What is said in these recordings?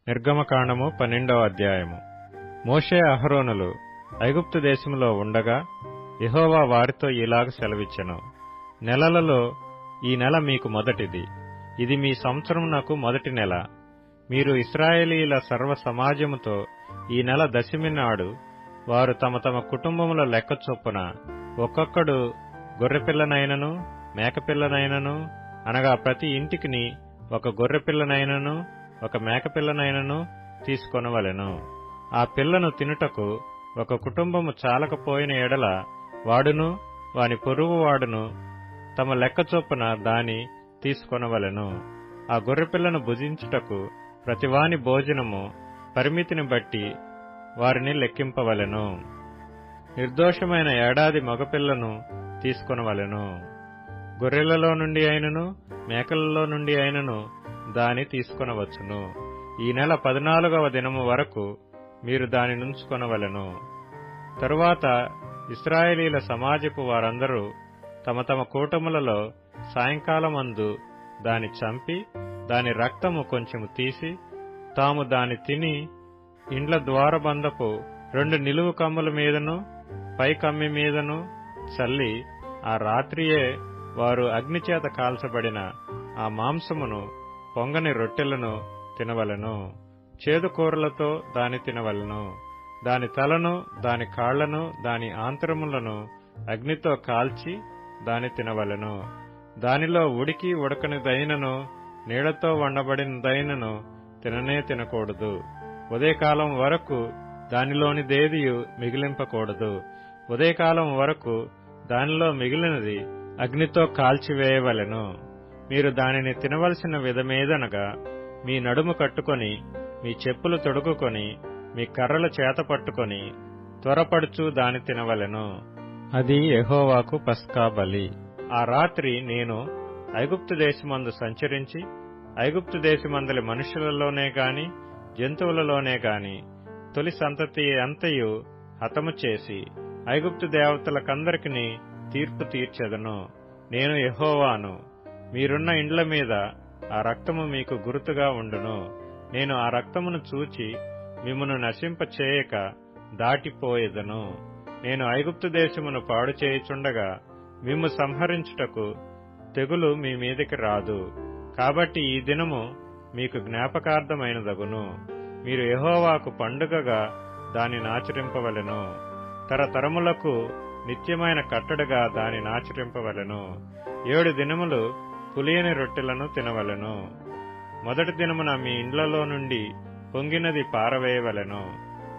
నిర్గమకాండము 12వ అధ్యాయము. మోషే అహరోనులు ఐగుప్తు దేశములో ఉండగా యెహోవా వారితో ఇలాగ సెలవిచ్చెను. నెలలలో ఈ నెల మీకు మొదటిది. ఇది మీ సంవత్సరమునకు మొదటి నెల. మీరు ఇశ్రాయేలీయుల సర్వ సమాజముతో ఈ నెల దశమి నాడు వారు తమ తమ కుటుంబముల లెక్క చొప్పున ఒక్కొక్కడు గొర్రెపిల్లనైనను మేకపిల్లనైనను, అనగా ప్రతి ఇంటికిని ఒక గొర్రెపిల్లనైనను ఒక మేకపిల్లనైనను తీసుకొనవలెను. ఆ పిల్లను తినుటకు ఒక కుటుంబము చాలకపోయిన ఎడల వాడును వాని పొరుగువాడును తమ లెక్క చొప్పున దాని తీసుకొనవలెను. ఆ గొర్రెపిల్లను భుజించుటకు ప్రతివాని భోజనము పరిమితిని బట్టి వారిని లెక్కింపవలెను. నిర్దోషమైన ఏడాది మగపిల్లను తీసుకొనవలెను. గొర్రెలలో నుండి అయినను మేకలలో నుండి అయినను దాని తీసుకొనవచ్చును. ఈ నెల 14వ దినము వరకు మీరు దాని నుంచుకొనవలెను. తరువాత ఇశ్రాయేలీల సమాజపు వారందరూ తమ తమ కూటములలో సాయంకాలమందు దాని చంపి దాని రక్తము కొంచెము తీసి తాము దాని తిని ఇండ్ల ద్వారబంధపు 2 నిలువు కమ్ముల మీదను పై కమ్మి మీదను చల్లి ఆ రాత్రియే వారు అగ్నిచేత కాల్చబడిన ఆ మాంసమును పొంగని రొట్టెలను తినవలెను. చేదు కూరలతో దాని తినవలెను. దాని తలను దాని కాళ్లను దాని ఆంతరములను అగ్నితో కాల్చి దాని తినవలెను. దానిలో ఉడికి ఉడకనిదైనను నీళ్లతో వండబడినదైనను తిననే తినకూడదు. ఉదయకాలం వరకు దానిలోనిదేదియు మిగిలింపకూడదు. ఉదయకాలం వరకు దానిలో మిగిలినది అగ్నితో కాల్చివేయవలెను. మీరు దానిని తినవలసిన విధమేదనగా మీ నడుము కట్టుకొని మీ చెప్పులు తొడుగుకొని మీ కర్రల చేత పట్టుకొని త్వరపడుచు దాని తినవలెను. అది యెహోవాకు పస్కా బలి. ఆ రాత్రి నేను ఐగుప్తు దేశమందు సంచరించి ఐగుప్తు దేశమందలి మనుషులలోనే గాని జంతువులలోనే గాని తొలి సంతతి అంతయు హతము చేసి ఐగుప్తు దేవతలకందరికీ తీర్పు తీర్చెదను. నేను యెహోవాను. మీరున్న ఇండ్ల మీద ఆ రక్తము మీకు గుర్తుగా ఉండును. నేను ఆ రక్తమును చూచి మిమ్మును నశింపచేయక దాటిపోయేదను. నేను ఐగుప్తు దేశమును పాడు చేయుచుండగా మిమ్ము సంహరించుటకు తెగులు మీ మీదికి రాదు. కాబట్టి ఈ దినము మీకు జ్ఞాపకార్థమైనదగును. మీరు యెహోవాకు పండుగగా దానిని ఆచరింపవలెను. తరతరములకు నిత్యమైన కట్టడగా దానిని ఆచరింపవలెను. 7 దినములు పులియని రొట్టెలను తినవలెను. మొదటి దినమున మీ ఇండ్లలో నుండి పొంగినది పారవేయవలెను.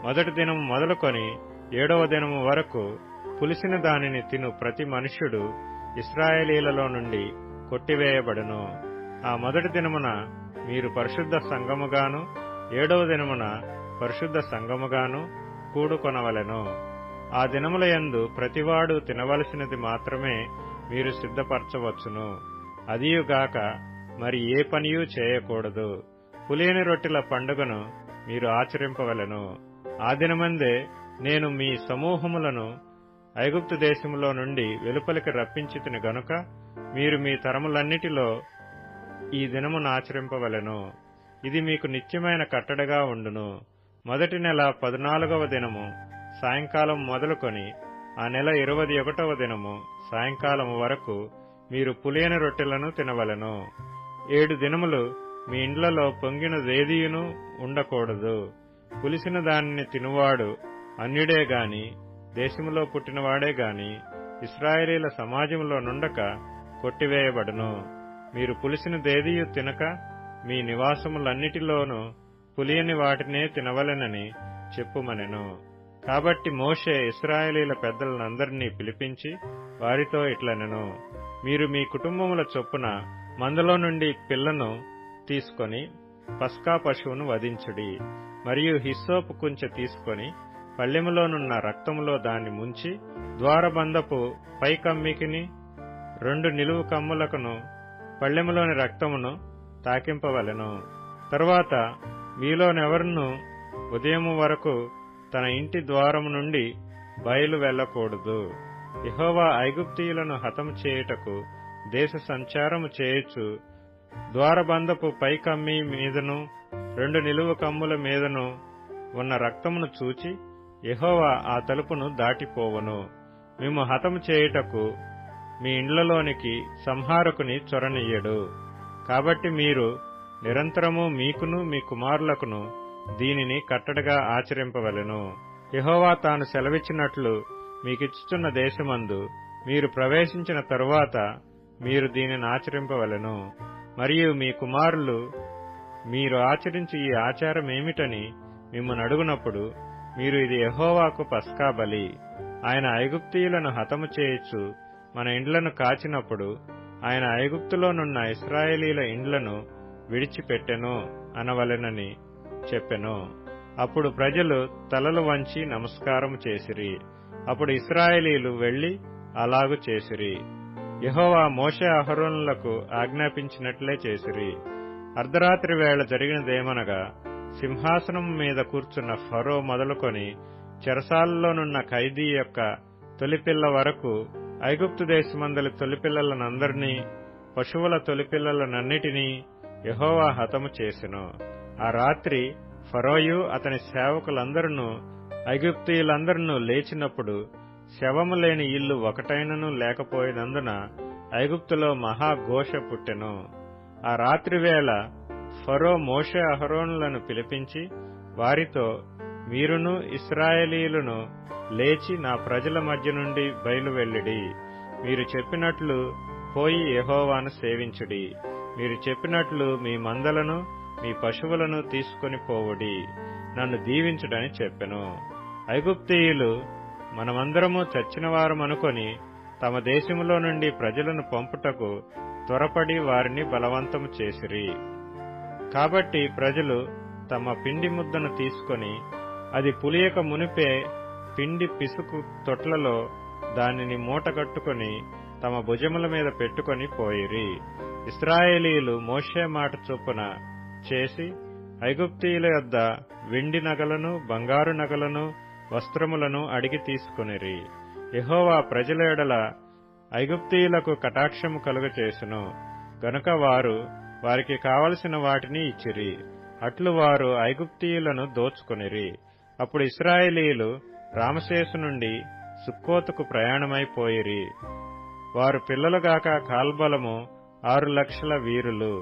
మొదటి దినము మొదలుకొని 7వ దినము వరకు పులిసిన దానిని తిను ప్రతి మనుష్యుడు ఇశ్రాయేలీలలో నుండి కొట్టివేయబడును. ఆ మొదటి దినమున మీరు పరిశుద్ధ సంఘముగాను 7వ దినమున పరిశుద్ధ సంఘముగాను కూడుకొనవలెను. ఆ దినముల యందు ప్రతివాడు తినవలసినది మాత్రమే మీరు సిద్ధపరచవచ్చును. అదియుగాక మరి ఏ పనియూ చేయకూడదు. పులియని రొట్టెల పండుగను మీరు ఆచరింపవలెను. ఆ దినమందే నేను మీ సమూహములను ఐగుప్తు దేశములో నుండి వెలుపలికి రప్పించితిని గనుక మీరు మీ తరములన్నిటిలో ఈ దినమును ఆచరింపవలెను. ఇది మీకు నిత్యమైన కట్టడగా ఉండును. మొదటి నెల 14వ దినము సాయంకాలం మొదలుకొని ఆ నెల 21వ దినము సాయంకాలము వరకు మీరు పులియని రొట్టెలను తినవలెను. 7 దినములు మీ ఇండ్లలో పొంగినదేదియును ఉండకూడదు. పులిసిన దానిని తినువాడు అన్యుడే గాని దేశములో పుట్టినవాడే గాని ఇశ్రాయేలీల సమాజములో నుండక కొట్టివేయబడును. మీరు పులిసినదేదియు తినక మీ నివాసములన్నిటిలోనూ పులియని వాటినే తినవలెనని చెప్పుమనెను. కాబట్టి మోషే ఇశ్రాయేలీల పెద్దలందరినీ పిలిపించి వారితో ఇట్లనెను. మీరు మీ కుటుంబముల చొప్పున మందలో నుండి పిల్లను తీసుకొని పస్కా పశువును వధించుడి. మరియు హిస్సోపు కుంచె తీసుకొని పళ్ళెములోనున్న రక్తములో దాన్ని ముంచి ద్వారబంధపు పై కమ్మికిని 2 నిలువు కమ్ములకును పళ్ళెములోని రక్తమును తాకింపవలెను. తరువాత మీలోనెవరును ఉదయము వరకు తన ఇంటి ద్వారము నుండి బయలు వెళ్లకూడదు. యెహోవా ఐగుప్తీయులను హతము చేయుటకు దేశ సంచారము చేయుచు ద్వారబంధపు పై కమ్మి మీదను 2 నిలువు కమ్ముల మీదను ఉన్న రక్తమును చూచి యెహోవా ఆ తలుపును దాటిపోవును. మిమ్ము హతము చేయుటకు మీ ఇండ్లలోనికి సంహారకుని చొరనియ్యడు. కాబట్టి మీరు నిరంతరము మీకును మీ కుమారులకును దీనిని కట్టడగా ఆచరింపవలెను. యెహోవా తాను సెలవిచ్చినట్లు మీకిచ్చుచున్న దేశమందు మీరు ప్రవేశించిన తరువాత మీరు దీనిని ఆచరింపవలెను. మరియు మీ కుమారులు మీరు ఆచరించి ఈ ఆచారమేమిటని మిమ్మల్ని అడుగునప్పుడు మీరు ఇది యెహోవాకు పస్కా బలి. ఆయన ఐగుప్తీయులను హతము చేయుచు మన ఇండ్లను కాచినప్పుడు ఆయన ఐగుప్తులోనున్న ఇశ్రాయేలీల ఇండ్లను విడిచిపెట్టెను అనవలెనని చెప్పెను. అప్పుడు ప్రజలు తలలు వంచి నమస్కారము చేసిరి. అప్పుడు ఇశ్రాయేలీలు వెళ్లి అలాగు చేసిరి. యెహోవా మోషే అహరోనులకు ఆజ్ఞాపించినట్లే చేసిరి. అర్ధరాత్రి వేళ జరిగినదేమనగా, సింహాసనం మీద కూర్చున్న ఫరో మొదలుకొని చెరసాలలోనున్న ఖైదీ యొక్క తొలిపిల్ల వరకు ఐగుప్తు దేశమందలి తొలిపిల్లలనందరినీ, పశువుల తొలిపిల్లలనన్నిటినీ యెహోవా హతము చేసెను. ఆ రాత్రి ఫరోయు అతని సేవకులందరూ ఐగుప్తీయులందరూ లేచినప్పుడు శవము లేని ఇల్లు ఒకటైనను లేకపోయినందున ఐగుప్తులో మహాఘోష పుట్టెను. ఆ రాత్రివేళ ఫరో మోషే అహరోనులను పిలిపించి వారితో, మీరును ఇశ్రాయేలీయులను లేచి నా ప్రజల మధ్య నుండి బయలువెళ్ళిడి. మీరు చెప్పినట్లు పోయి యెహోవాను సేవించుడి. మీరు చెప్పినట్లు మీ మందలను మీ పశువులను తీసుకొని పోవుడి. నన్ను దీవించుడని చెప్పెను. ఐగుప్తీయులు మనమందరము చచ్చినవారమనుకొని తమ దేశములో నుండి ప్రజలను పంపుటకు త్వరపడి వారిని బలవంతము చేసిరి. కాబట్టి ప్రజలు తమ పిండి ముద్దను తీసుకొని అది పులియక మునిపే పిండి పిసుకు తొట్లలో దానిని మూటగట్టుకుని తమ భుజముల మీద పెట్టుకొని పోయిరి. ఇశ్రాయేలీయులు మోషే మాట చొప్పున చేసి ఐగుప్తీయుల యొద్ద వెండి నగలను, బంగారు నగలను, వస్త్రములను అడిగి తీసుకొనిరి. యెహోవా ప్రజల ఎడల ఐగుప్తీయులకు కటాక్షము కలుగచేసెను గనుక వారు వారికి కావలసిన వాటిని ఇచ్చిరి. అట్లు వారు ఐగుప్తీయులను దోచుకొనిరి. అప్పుడు ఇశ్రాయేలీయులు రామశేసు నుండి సుక్కోతుకు ప్రయాణమైపోయిరి. వారు పిల్లలుగాక కాల్బలము 6,00,000 వీరులు,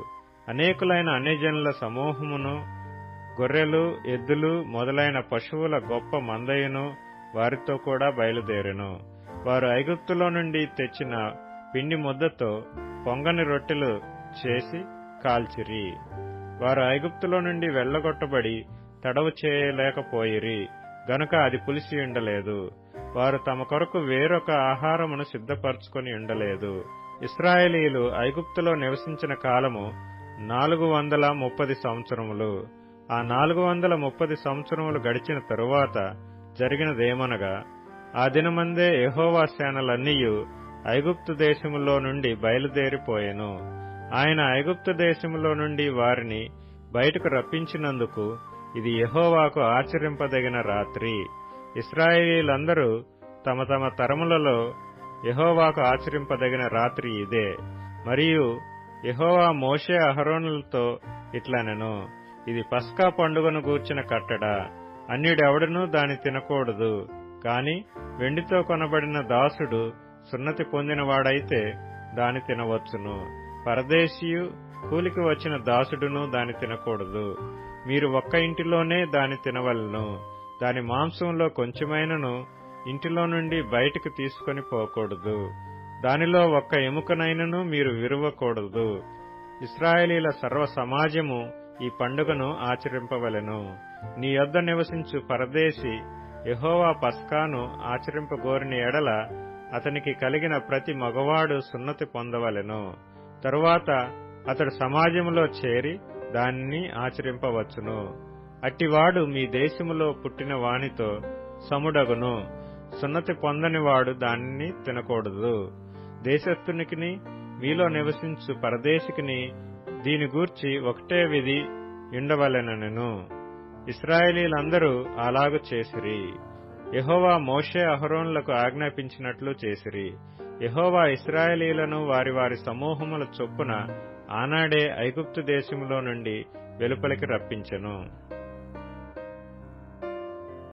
అనేకులైన అన్యజనుల సమూహమును, గొర్రెలు, ఎద్దులు మొదలైన పశువుల గొప్ప మందయును వారితో కూడా బయలుదేరెను. వారు ఐగుప్తులో నుండి తెచ్చిన పిండి ముద్దతో పొంగని రొట్టెలు చేసి కాల్చిరి. వారు ఐగుప్తులో నుండి వెళ్లగొట్టబడి తడవు చేయలేకపోయిరి గనుక అది పులిసి ఉండలేదు. వారు తమ కొరకు వేరొక ఆహారమును సిద్ధపరచుకొని ఉండలేదు. ఇశ్రాయేలీయులు ఐగుప్తులో నివసించిన కాలము 430 సంవత్సరములు. ఆ 430 సంవత్సరములు గడిచిన తరువాత జరిగినదేమనగా, ఆ దినమందే యెహోవా సేనలన్నీయు ఐగుప్తు దేశములో నుండి బయలుదేరిపోయెను. ఆయన ఐగుప్తు దేశములో నుండి వారిని బయటకు రప్పించినందుకు ఇది యెహోవాకు ఆచరింపదగిన రాత్రి. ఇశ్రాయేలీయులందరూ తమ తమ తరములలో యెహోవాకు ఆచరింపదగిన రాత్రి ఇదే. మరియు యెహోవా మోషే అహరోనులతో ఇట్లనెను, ఇది పస్కా పండుగను గూర్చిన కట్టడ. అన్యుడెవడనూ దాని తినకూడదు. కాని వెండితో కొనబడిన దాసుడు సున్నతి పొందినవాడైతే దాని తినవచ్చును. పరదేశీయు, కూలికి వచ్చిన దాసుడును దాని తినకూడదు. మీరు ఒక్క ఇంటిలోనే దాని తినవలెను. దాని మాంసంలో కొంచెమైనను ఇంటిలో నుండి బయటకు తీసుకొని పోకూడదు. దానిలో ఒక్క ఎముకనైనను మీరు విరువకూడదు. ఇశ్రాయేలీల సర్వ సమాజము ఈ పండుగను ఆచరింపవలెను. నీ యొద్ద నివసించు పరదేశి యెహోవా పస్కాను ఆచరింపగోరిన ఎడల అతనికి కలిగిన ప్రతి మగవాడు సున్నతి పొందవలెను. తరువాత అతడు సమాజములో చేరి దానిని ఆచరింపవచ్చును. అట్టివాడు మీ దేశములో పుట్టిన వానితో సముడగును. సున్నతి పొందనివాడు దానిని తినకూడదు. దేశస్థునికిని మీలో నివసించు పరదేశికిని దీని గూర్చి ఒకటే విధి ఉండవలెనెను. ఇశ్రాయేలీలందరూ అలాగు చేసిరి. యెహోవా మోషే అహరోనులకు ఆజ్ఞాపించినట్లు చేసిరి. యెహోవా ఇశ్రాయేలీలను వారి వారి సమూహముల చొప్పున ఆనాడే ఐగుప్తు దేశములో నుండి వెలుపలికి రప్పించెను.